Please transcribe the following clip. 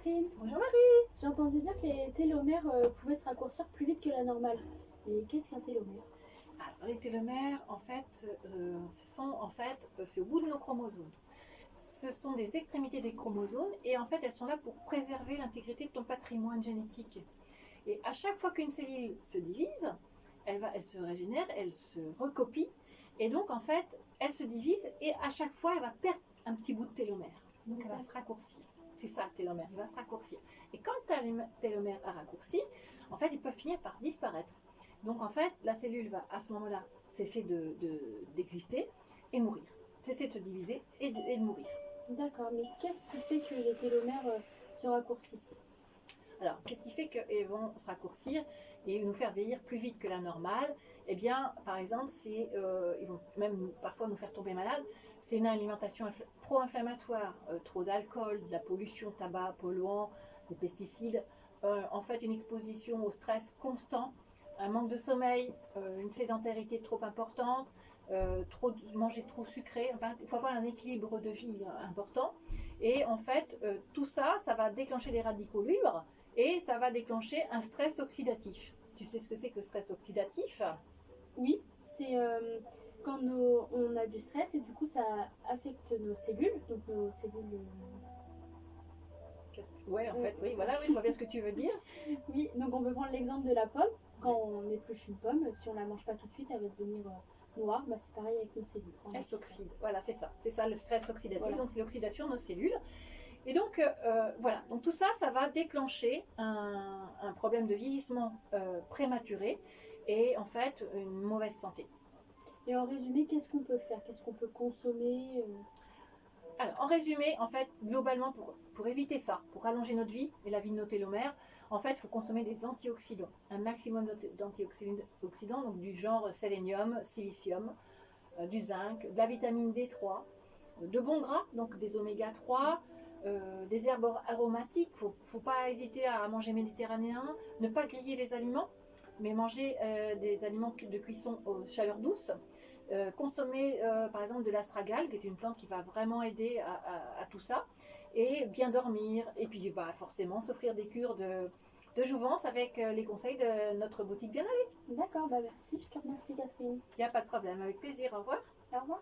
Catherine. Bonjour Marie. J'ai entendu dire que les télomères pouvaient se raccourcir plus vite que la normale. Mais qu'est-ce qu'un télomère? Alors, les télomères, en fait, c'est au bout de nos chromosomes. Ce sont des extrémités des chromosomes et en fait, elles sont là pour préserver l'intégrité de ton patrimoine génétique. Et à chaque fois qu'une cellule se divise, elle se régénère, elle se recopie et donc en fait, elle se divise et à chaque fois, elle va perdre un petit bout de télomère. Donc elle va se raccourcir. C'est ça le télomère, il va se raccourcir. Et quand le télomère a raccourci, en fait, ils peuvent finir par disparaître. Donc en fait, la cellule va à ce moment-là cesser d'exister et mourir. Cesser de se diviser et de mourir. D'accord, mais qu'est-ce qui fait que les télomères se raccourcissent? Alors, qu'est-ce qui fait qu'ils vont se raccourcir et nous faire vieillir plus vite que la normale? Eh bien, par exemple, ils vont même parfois nous faire tomber malade. C'est une alimentation pro-inflammatoire, trop d'alcool, de la pollution, tabac, polluants, des pesticides. En fait, une exposition au stress constant, un manque de sommeil, une sédentarité trop importante, manger trop sucré. Enfin, il faut avoir un équilibre de vie important. Et en fait, tout ça, ça va déclencher des radicaux libres et ça va déclencher un stress oxydatif. Tu sais ce que c'est que le stress oxydatif? Oui, c'est quand on a du stress et du coup ça affecte nos cellules, donc nos cellules. Ouais, en fait, oui, voilà, oui, je vois bien ce que tu veux dire. Oui, donc on peut prendre l'exemple de la pomme. Quand on épluche une pomme, si on la mange pas tout de suite, elle va devenir noire. Bah, c'est pareil avec nos cellules. Elle s'oxyde. Voilà, c'est ça le stress oxydatif. Voilà. Donc c'est l'oxydation de nos cellules. Et donc voilà, donc tout ça, ça va déclencher un problème de vieillissement prématuré et en fait une mauvaise santé. Et en résumé, qu'est-ce qu'on peut faire? Qu'est-ce qu'on peut consommer? Alors, en résumé, en fait, globalement, pour éviter ça, pour rallonger notre vie et la vie de nos télomères, en fait, il faut consommer des antioxydants, un maximum d'antioxydants, donc du genre sélénium, silicium, du zinc, de la vitamine D3, de bons gras, donc des oméga 3, des herbes aromatiques. Il ne faut pas hésiter à manger méditerranéen, ne pas griller les aliments, mais manger des aliments de cuisson aux chaleurs douces. Consommer par exemple de l'astragale, qui est une plante qui va vraiment aider à tout ça, et bien dormir, et puis forcément s'offrir des cures de jouvence avec les conseils de notre boutique Bien-aller. D'accord, bah merci, je te remercie Catherine. Il n'y a pas de problème, avec plaisir, au revoir. Au revoir.